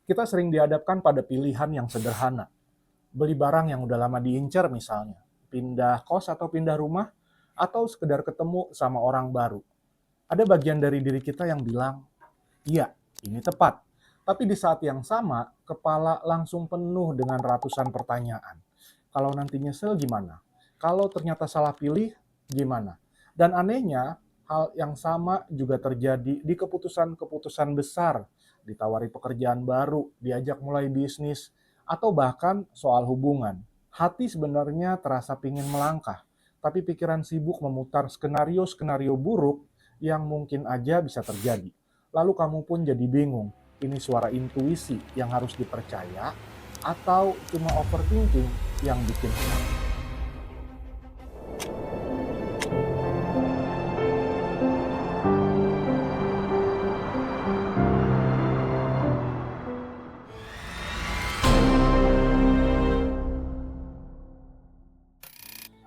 Kita sering dihadapkan pada pilihan yang sederhana. Beli barang yang udah lama diincar misalnya, pindah kos atau pindah rumah, atau sekedar ketemu sama orang baru. Ada bagian dari diri kita yang bilang, iya, ini tepat. Tapi di saat yang sama, kepala langsung penuh dengan ratusan pertanyaan. Kalau nanti nyesel gimana? Kalau ternyata salah pilih, gimana? Dan anehnya, hal yang sama juga terjadi di keputusan-keputusan besar, ditawari pekerjaan baru, diajak mulai bisnis, atau bahkan soal hubungan. Hati sebenarnya terasa pingin melangkah, tapi pikiran sibuk memutar skenario-skenario buruk yang mungkin aja bisa terjadi. Lalu kamu pun jadi bingung, ini suara intuisi yang harus dipercaya atau cuma overthinking yang bikin stuck?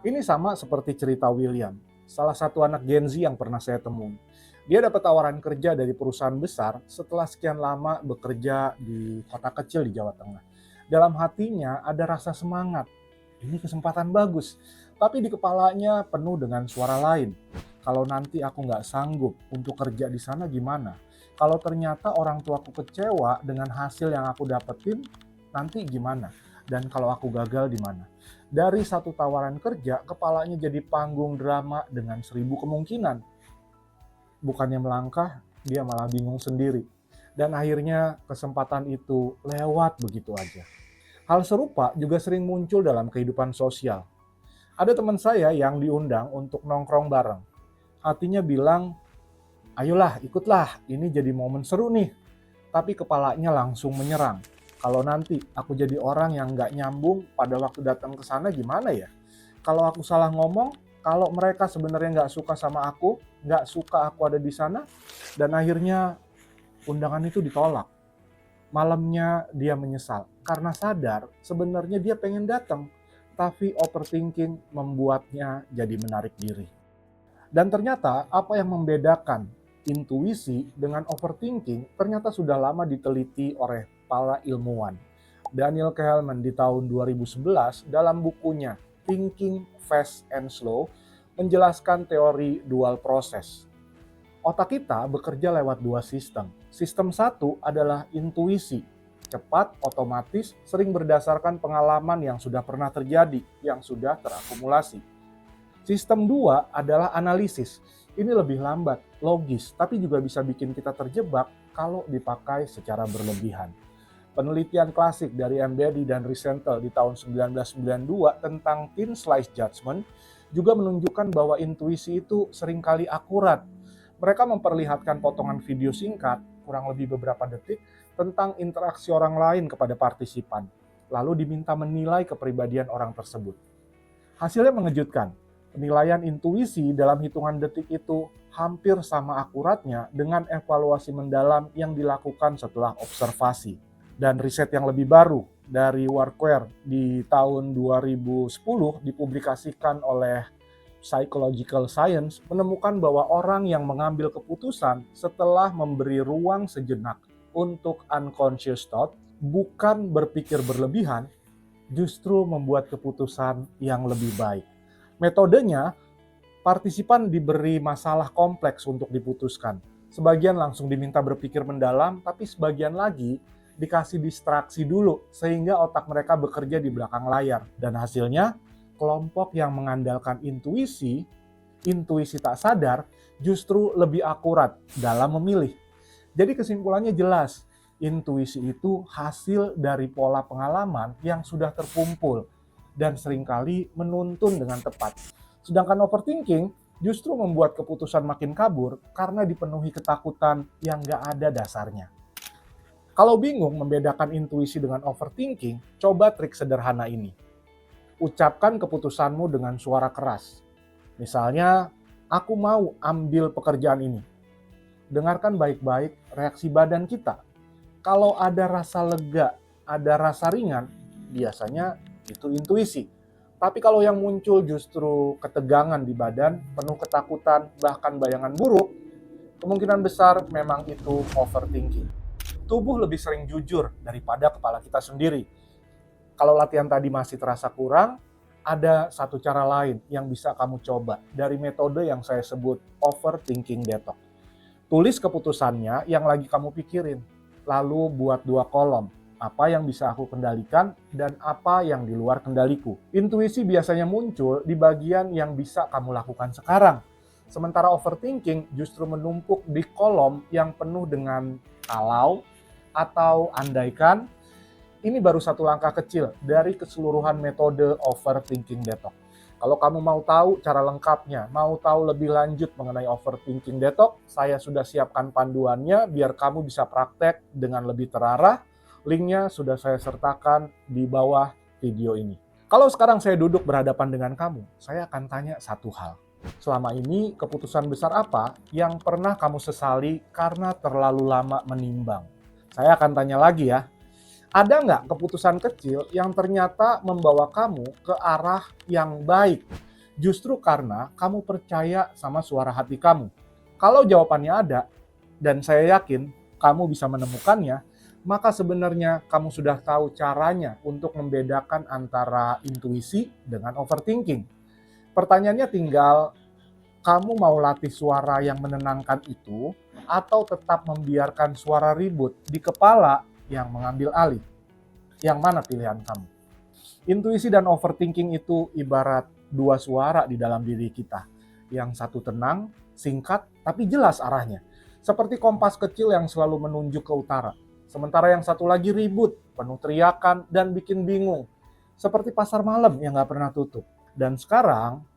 Ini sama seperti cerita William, salah satu anak Gen Z yang pernah saya temui. Dia dapat tawaran kerja dari perusahaan besar setelah sekian lama bekerja di kota kecil di Jawa Tengah. Dalam hatinya ada rasa semangat, ini kesempatan bagus. Tapi di kepalanya penuh dengan suara lain. Kalau nanti aku nggak sanggup untuk kerja di sana gimana? Kalau ternyata orang tuaku kecewa dengan hasil yang aku dapetin, nanti gimana? Dan kalau aku gagal di mana? Dari satu tawaran kerja, kepalanya jadi panggung drama dengan 1000 kemungkinan. Bukannya melangkah, dia malah bingung sendiri. Dan akhirnya kesempatan itu lewat begitu aja. Hal serupa juga sering muncul dalam kehidupan sosial. Ada teman saya yang diundang untuk nongkrong bareng. Hatinya bilang, ayolah ikutlah, ini jadi momen seru nih. Tapi kepalanya langsung menyerang. Kalau nanti aku jadi orang yang nggak nyambung pada waktu datang ke sana gimana ya? Kalau aku salah ngomong, kalau mereka sebenarnya nggak suka sama aku, nggak suka aku ada di sana, dan akhirnya undangan itu ditolak. Malamnya dia menyesal karena sadar sebenarnya dia pengen datang, tapi overthinking membuatnya jadi menarik diri. Dan ternyata apa yang membedakan intuisi dengan overthinking ternyata sudah lama diteliti oleh para ilmuwan. Daniel Kahneman di tahun 2011 dalam bukunya Thinking Fast and Slow menjelaskan teori dual proses. Otak kita bekerja lewat dua sistem. Sistem satu adalah intuisi, cepat, otomatis, sering berdasarkan pengalaman yang sudah pernah terjadi, yang sudah terakumulasi. Sistem 2 adalah analisis. Ini lebih lambat, logis, tapi juga bisa bikin kita terjebak kalau dipakai secara berlebihan. Penelitian klasik dari Embedy dan Risenthal di tahun 1992 tentang thin slice judgment juga menunjukkan bahwa intuisi itu seringkali akurat. Mereka memperlihatkan potongan video singkat, kurang lebih beberapa detik, tentang interaksi orang lain kepada partisipan, lalu diminta menilai kepribadian orang tersebut. Hasilnya mengejutkan. Penilaian intuisi dalam hitungan detik itu hampir sama akuratnya dengan evaluasi mendalam yang dilakukan setelah observasi. Dan riset yang lebih baru dari Warquer di tahun 2010 dipublikasikan oleh Psychological Science menemukan bahwa orang yang mengambil keputusan setelah memberi ruang sejenak untuk unconscious thought, bukan berpikir berlebihan, justru membuat keputusan yang lebih baik. Metodenya, partisipan diberi masalah kompleks untuk diputuskan. Sebagian langsung diminta berpikir mendalam, tapi sebagian lagi dikasih distraksi dulu, sehingga otak mereka bekerja di belakang layar. Dan hasilnya, kelompok yang mengandalkan intuisi tak sadar, justru lebih akurat dalam memilih. Jadi kesimpulannya jelas, intuisi itu hasil dari pola pengalaman yang sudah terkumpul dan seringkali menuntun dengan tepat. Sedangkan overthinking justru membuat keputusan makin kabur karena dipenuhi ketakutan yang gak ada dasarnya. Kalau bingung membedakan intuisi dengan overthinking, coba trik sederhana ini. Ucapkan keputusanmu dengan suara keras. Misalnya, aku mau ambil pekerjaan ini. Dengarkan baik-baik reaksi badan kita. Kalau ada rasa lega, ada rasa ringan, biasanya itu intuisi. Tapi kalau yang muncul justru ketegangan di badan, penuh ketakutan, bahkan bayangan buruk, kemungkinan besar memang itu overthinking. tubuh lebih sering jujur daripada kepala kita sendiri. Kalau latihan tadi masih terasa kurang, ada satu cara lain yang bisa kamu coba dari metode yang saya sebut overthinking detox. Tulis keputusannya yang lagi kamu pikirin, lalu buat 2 kolom. Apa yang bisa aku kendalikan dan apa yang di luar kendaliku. Intuisi biasanya muncul di bagian yang bisa kamu lakukan sekarang. Sementara overthinking justru menumpuk di kolom yang penuh dengan kalau atau andaikan. Ini baru satu langkah kecil dari keseluruhan metode overthinking detox. Kalau kamu mau tahu cara lengkapnya, mau tahu lebih lanjut mengenai overthinking detox, saya sudah siapkan panduannya biar kamu bisa praktek dengan lebih terarah. Linknya sudah saya sertakan di bawah video ini. Kalau sekarang saya duduk berhadapan dengan kamu, saya akan tanya satu hal. Selama ini, keputusan besar apa yang pernah kamu sesali karena terlalu lama menimbang? Saya akan tanya lagi ya. Ada nggak keputusan kecil yang ternyata membawa kamu ke arah yang baik justru karena kamu percaya sama suara hati kamu? Kalau jawabannya ada, dan saya yakin kamu bisa menemukannya, maka sebenarnya kamu sudah tahu caranya untuk membedakan antara intuisi dengan overthinking. Pertanyaannya tinggal, kamu mau latih suara yang menenangkan itu atau tetap membiarkan suara ribut di kepala yang mengambil alih? Yang mana pilihan kamu? Intuisi dan overthinking itu ibarat 2 suara di dalam diri kita. Yang satu tenang, singkat, tapi jelas arahnya. Seperti kompas kecil yang selalu menunjuk ke utara. Sementara yang satu lagi ribut, penuh teriakan, dan bikin bingung. Seperti pasar malam yang gak pernah tutup. Dan sekarang,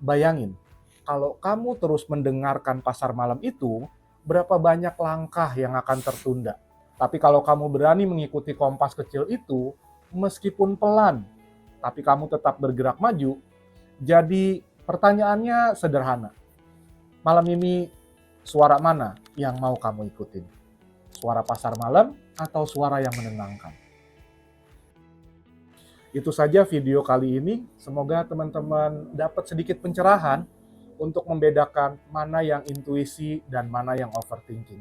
bayangin, kalau kamu terus mendengarkan pasar malam itu, berapa banyak langkah yang akan tertunda. Tapi kalau kamu berani mengikuti kompas kecil itu, meskipun pelan, tapi kamu tetap bergerak maju. Jadi pertanyaannya sederhana. Malam ini suara mana yang mau kamu ikutin? Suara pasar malam atau suara yang menenangkan? Itu saja video kali ini. Semoga teman-teman dapat sedikit pencerahan untuk membedakan mana yang intuisi dan mana yang overthinking.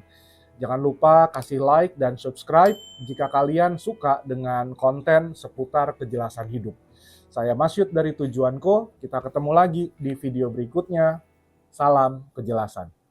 Jangan lupa kasih like dan subscribe jika kalian suka dengan konten seputar kejelasan hidup. Saya Masyud dari Tujuanko, kita ketemu lagi di video berikutnya. Salam kejelasan.